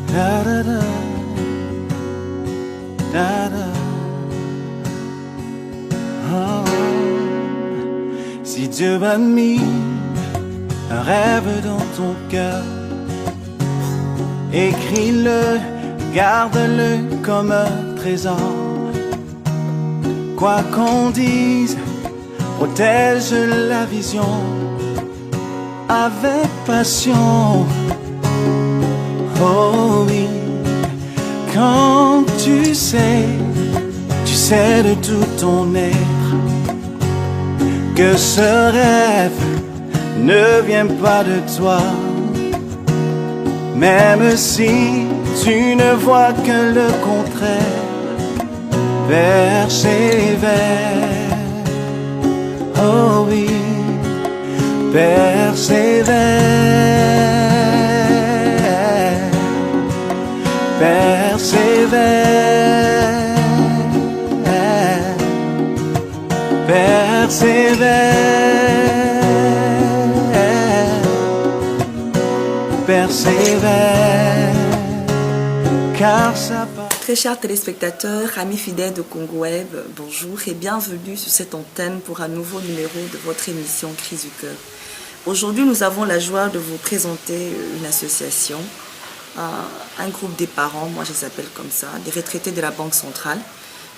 Da da da, da da. Oh. Si Dieu a mis un rêve dans ton cœur, écris-le, garde-le comme un trésor. Quoi qu'on dise, protège la vision avec passion. Oh oui, quand tu sais de tout ton être que ce rêve ne vient pas de toi. Même si tu ne vois que le contraire, persévère. Oh oui, persévère. Persévère. Persévère, persévère, car ça va. Très chers téléspectateurs, amis fidèles de Congo Web, bonjour et bienvenue sur cette antenne pour un nouveau numéro de votre émission Cris du Cœur. Aujourd'hui, nous avons la joie de vous présenter une association, un groupe des parents, moi je les appelle comme ça, des retraités de la Banque Centrale,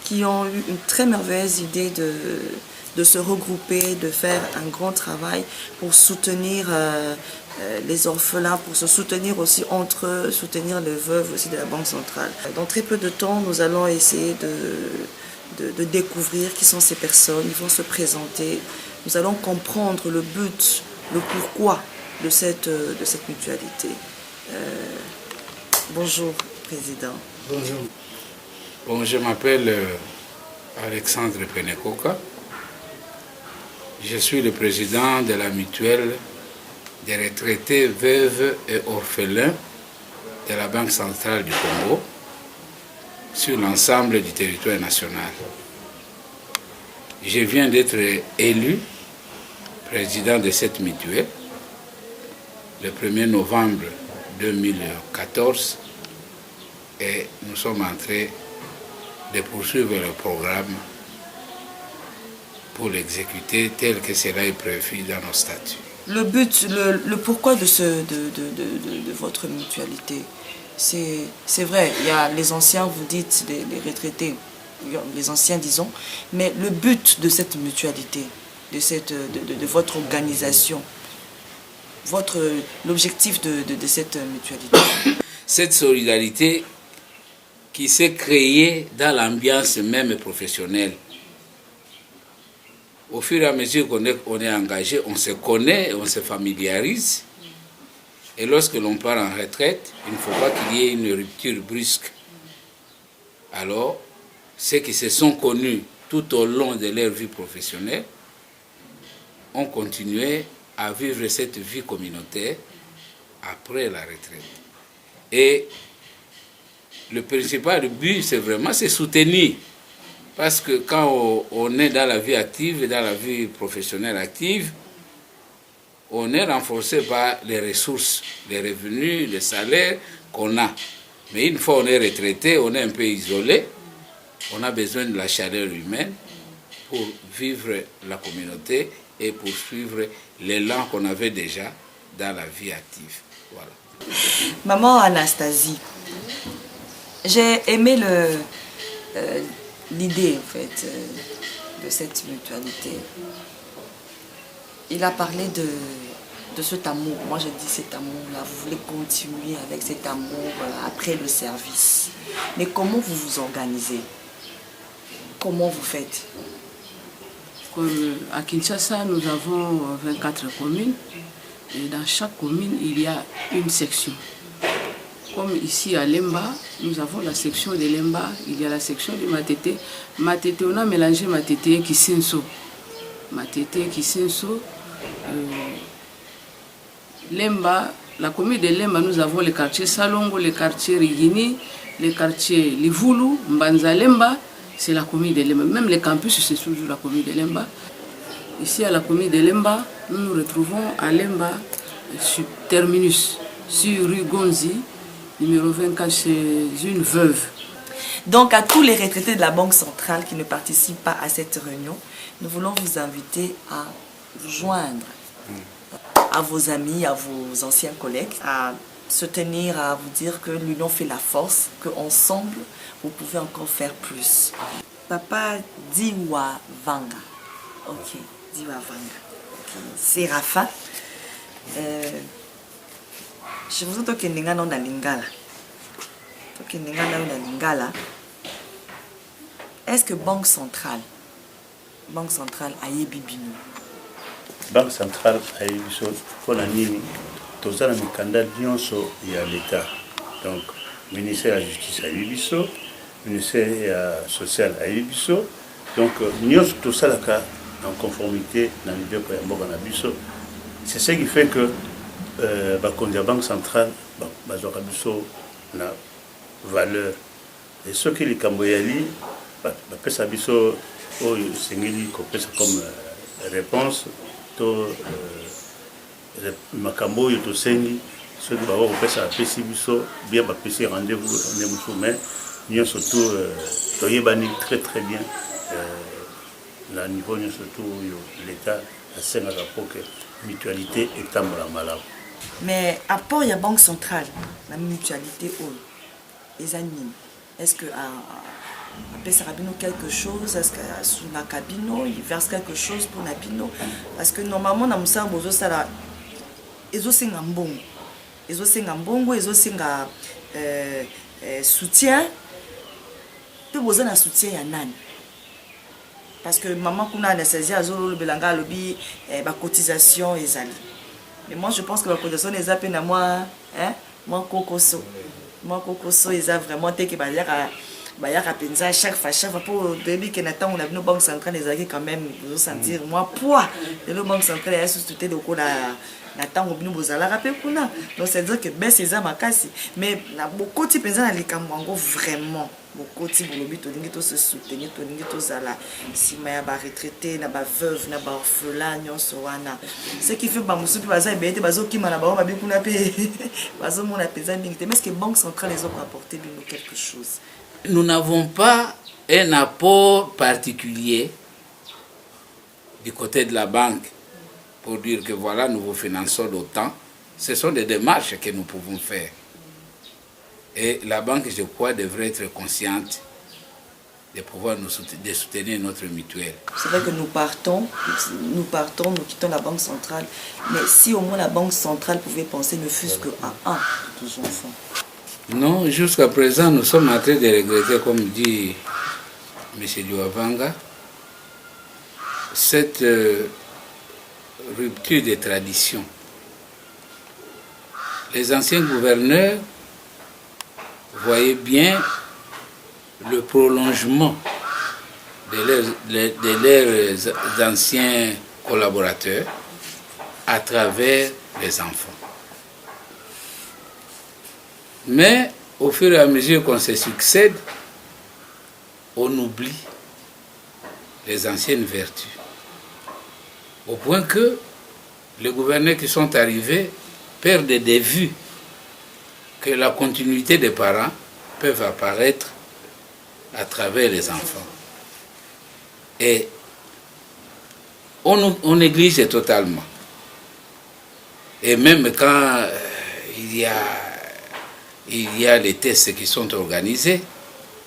qui ont eu une très merveilleuse idée de se regrouper, de faire un grand travail pour soutenir les orphelins, pour se soutenir aussi entre eux, soutenir les veuves aussi de la Banque Centrale. Dans très peu de temps, nous allons essayer de découvrir qui sont ces personnes, ils vont se présenter, nous allons comprendre le but, le pourquoi de cette mutualité. Bonjour, Président. Bonjour. Bon, je m'appelle Alexandre Penekoka. Je suis le président de la mutuelle des retraités veuves et orphelins de la Banque centrale du Congo sur l'ensemble du territoire national. Je viens d'être élu président de cette mutuelle le 1er novembre 2014 et nous sommes en train de poursuivre le programme pour l'exécuter tel que cela est prévu dans nos statuts. Le but, le pourquoi de votre mutualité, c'est vrai, il y a les anciens, vous dites, les retraités, les anciens disons, mais le but de cette mutualité, de votre organisation, l'objectif de cette mutualité. Cette solidarité qui s'est créée dans l'ambiance même professionnelle. Au fur et à mesure qu'on est engagé, on se connaît, on se familiarise. Et lorsque l'on part en retraite, il ne faut pas qu'il y ait une rupture brusque. Alors, ceux qui se sont connus tout au long de leur vie professionnelle ont continué à vivre cette vie communautaire après la retraite. Et le principal but, c'est vraiment soutenir. Parce que quand on est dans la vie active, dans la vie professionnelle active, on est renforcé par les ressources, les revenus, les salaires qu'on a. Mais une fois on est retraité, on est un peu isolé, on a besoin de la chaleur humaine pour vivre la communauté et poursuivre l'élan qu'on avait déjà dans la vie active. Voilà. Maman Anastasie, j'ai aimé l'idée en fait de cette mutualité. Il a parlé de cet amour. Moi je dis cet amour-là, vous voulez continuer avec cet amour après le service. Mais comment vous vous organisez? Comment vous faites? À Kinshasa, nous avons 24 communes. Et dans chaque commune, il y a une section. Comme ici à Lemba, nous avons la section de Lemba, il y a la section de Matete. Matete, on a mélangé Matete et Kisenso. Matete et Kisenso. Lemba, la commune de Lemba, nous avons le quartier Salongo, le quartier Rigini, le quartier Livulu, Mbanza Lemba, c'est la commune de Lemba. Même le campus, c'est toujours la commune de Lemba. Ici à la commune de Lemba, nous nous retrouvons à Lemba, sur Terminus, sur rue Gonzi, Numéro 24, c'est une veuve. Donc, à tous les retraités de la Banque centrale qui ne participent pas à cette réunion, nous voulons vous inviter à vous joindre à vos amis, à vos anciens collègues, à se tenir, à vous dire que l'union fait la force, qu'ensemble, vous pouvez encore faire plus. Papa Diwa Vanga. Ok, Diwa Vanga. Okay. Séraphin. Je vous entends que Nenga non na Lingala. Que Nenga non na Lingala. Est-ce que Banque centrale a yébibino? Banque centrale a yébiso pour la nini. Tous les mikanda nyonso ya l'État. Donc, ministère de la Justice a yébiso, ministère social a yébiso. Donc, nyonso tout ça là en conformité dans le bien pour mboka na biso. C'est ce qui fait que la Banque centrale bazora biso na valeur. Et ce qui les Camboyali bapesa biso oyo sengeli kopesa comme réponse to makambo oyo tosengi soki bao kopesa apesi biso bien bapesi rendez-vous mais nous surtout toyebani très bien na niveau nous surtout l'État asengaka pour que mutualité etambola malamu. Mais apport ya Banque centrale la mutualité les animes, est-ce que après Rabino quelque chose, est-ce que sur la cabine il verse quelque chose pour Nabino, parce que normalement dans Moussa Bozo ça là ils ont singa mbongo, ils ont singa soutien, tout besoin d'un soutien ya nani, parce que maman kuna anesthésia azolo belanga lobi ba cotisation ezali, mais moi je pense que la cotisation les appels à moi moi kokoso ils ont vraiment été que à chaque fois pour début que Nathan on a vu nos banques centrales les aguets quand même vous sentir moi poids de nos banques centrales est sous-tutelle de quoi Nathan on nous a la rappelé kuna, donc c'est à dire que ben c'est ça ma casse, mais na beaucoup de personnes les Camerounais vraiment beaucoup de bolobi to dingi to se soutenir to dingi to zala si ma ba retraité na ba veuve na ba orphelin nyonso wana, ce qui fait ba musupi baza ebete bazo kima na ba ba bikuna pe bazo mona pesa mingi, mais est-ce que banque centrale les ont apporté quelque chose? Nous n'avons pas un apport particulier du côté de la banque pour dire que voilà, nous vous finançons d'autant. Ce sont des démarches que nous pouvons faire. Et la banque, je crois, devrait être consciente de pouvoir de soutenir notre mutuelle. C'est vrai que nous partons, nous quittons la Banque centrale. Mais si au moins la Banque centrale pouvait penser ne fût-ce qu'à un de nos enfants. Non, jusqu'à présent, nous sommes en train de regretter, comme dit M. Diouavanga, cette rupture des traditions. Les anciens gouverneurs voyaient bien le prolongement de leurs anciens collaborateurs à travers les enfants. Mais au fur et à mesure qu'on se succède, on oublie les anciennes vertus. Au point que les gouverneurs qui sont arrivés perdent de vue que la continuité des parents peuvent apparaître à travers les enfants. Et on néglige totalement. Et même quand il y a les tests qui sont organisés,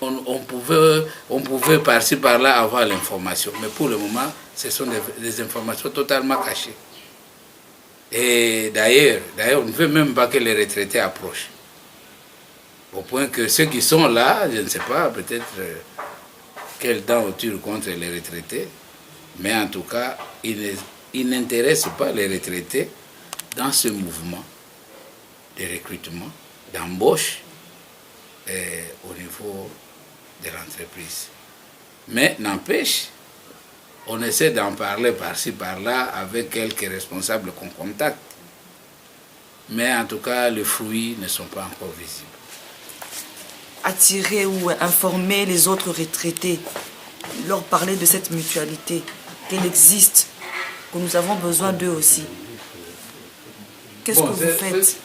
on pouvait par-ci par-là avoir l'information. Mais pour le moment, ce sont des informations totalement cachées. Et d'ailleurs, on ne veut même pas que les retraités approchent. Au point que ceux qui sont là, je ne sais pas, peut-être quelle dent ture contre les retraités, mais en tout cas, ils n'intéressent pas les retraités dans ce mouvement de recrutement, d'embauche au niveau de l'entreprise. Mais n'empêche, on essaie d'en parler par-ci, par-là, avec quelques responsables qu'on contacte. Mais en tout cas, les fruits ne sont pas encore visibles. Attirer ou informer les autres retraités, leur parler de cette mutualité, qu'elle existe, que nous avons besoin d'eux aussi. Qu'est-ce que vous faites?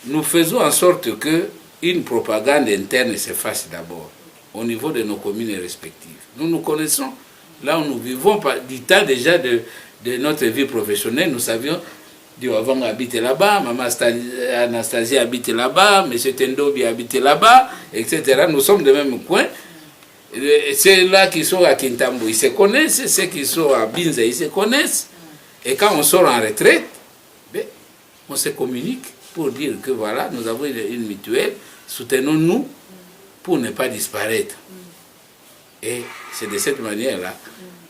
Nous faisons en sorte que une propagande interne se fasse d'abord au niveau de nos communes respectives. Nous nous connaissons, là où nous vivons, du temps déjà de notre vie professionnelle, nous savions, Diovang habite là-bas, maman Anastasie habite là-bas, M. Tendobi habite là-bas, etc. Nous sommes de même coin. Ceux-là qui sont à Kintambo, ils se connaissent, ceux qui sont à Binza, ils se connaissent. Et quand on sort en retraite, ben, on se communique pour dire que voilà, nous avons une mutuelle, soutenons-nous pour ne pas disparaître. Et c'est de cette manière-là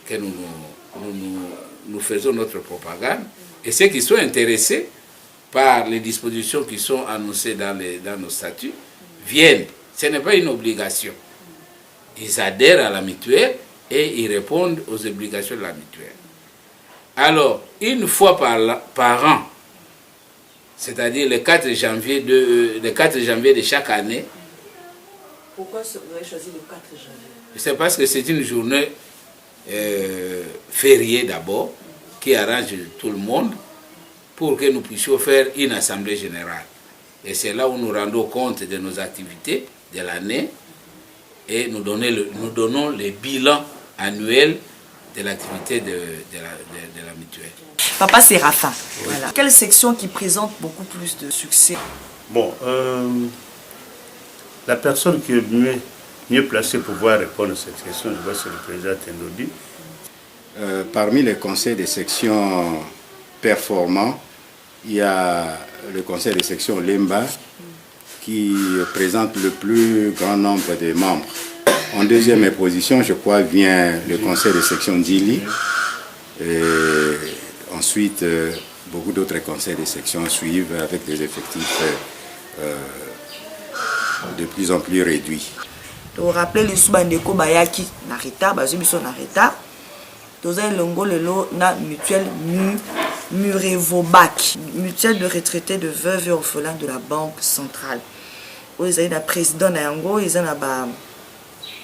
que nous faisons notre propagande. Et ceux qui sont intéressés par les dispositions qui sont annoncées dans nos statuts viennent. Ce n'est pas une obligation. Ils adhèrent à la mutuelle et ils répondent aux obligations de la mutuelle. Alors, une fois par an, c'est-à-dire le 4 janvier de chaque année. Pourquoi vous avez choisi le 4 janvier? C'est parce que c'est une journée fériée d'abord, qui arrange tout le monde pour que nous puissions faire une assemblée générale. Et c'est là où nous rendons compte de nos activités de l'année et nous donnons les bilans annuels de l'activité de la mutuelle. Papa Séraphin, voilà. Quelle section qui présente beaucoup plus de succès? Bon, la personne qui est mieux placée pour pouvoir répondre à cette question, je vois, c'est le président Tendobi. Parmi les conseils de section performants, il y a le conseil de section Lemba qui présente le plus grand nombre de membres. En deuxième position, je crois, vient le conseil de section Dili. Et ensuite, beaucoup d'autres conseils de section suivent avec des effectifs de plus en plus réduits. Pour rappeler le Soubandeko Bayaki, Narita, Bazubiso Narita, Toza Longo Lelo na mutuelle Murevobac, mutuelle de retraités de veuves et orphelins de la Banque centrale. Ils ont un président na yango, ils ont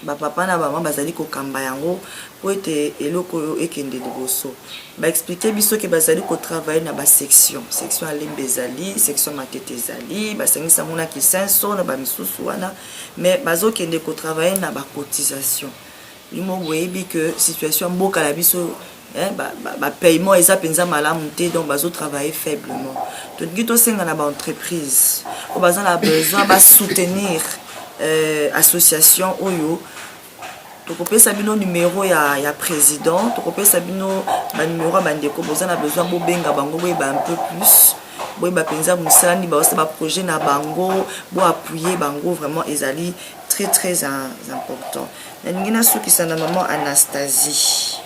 ba papa na maman bazali ko kamba yango po ete eloko ekende liboso. Ba expliquer biso ke bazali ko travailler na ba section alembezali, section matete ezali, ba sangisa mona ki 500 na ba misusu wana, mais bazo kende ko travailler na ba cotisation. Limo boyebi que situation mboka la biso paiement eza penza malamu te, donc bazo travailler faiblement. To ngito senga na ba entreprise o bazana besoin ba soutenir association oyo tokopesa bino numéro ya président, tokopesa bino ba numéro ba ndeko bozana besoin bo benga bango boye ba un peu plus boye ba penza musani ba osa ba projet na bango bo appuyer bango, vraiment ezali très très important. Na ngina soki sana maman Anastasie.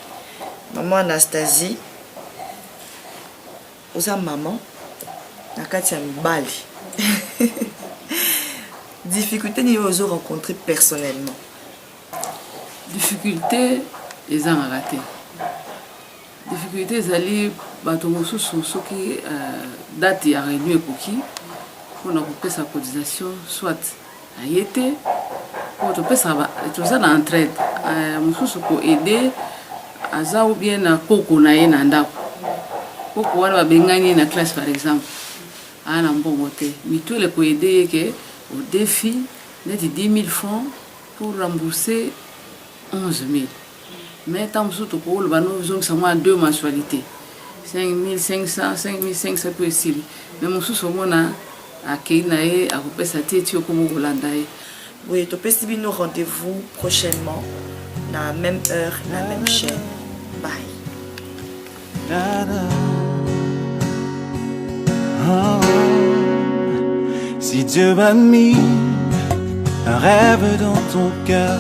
Maman Anastasie, oza maman na kati ya mibali. Difficulté ni vous rencontré personnellement? Difficulté eza ngaka. Difficulté ezali bato mosusu soki date ya réunion ekoki mpona kopesa cotisation soit ayete po topesa toza na entraide mosusu koaide aza ou bien na koko na ye na ndako koko wana babengani na classe par exemple ana mbongo te mituele koaide ye ke au défi net 10 000 francs pour rembourser 11 000. Mais tant que nous avons 2 mensualités, 5 500, 5 500 pour essayer. Mais nous avons accueilli à peu près comme Hollande. Oui, tu peux suivre nos rendez-vous prochainement, la même heure, la même chaîne. Bye. Si Dieu m'a mis un rêve dans ton cœur,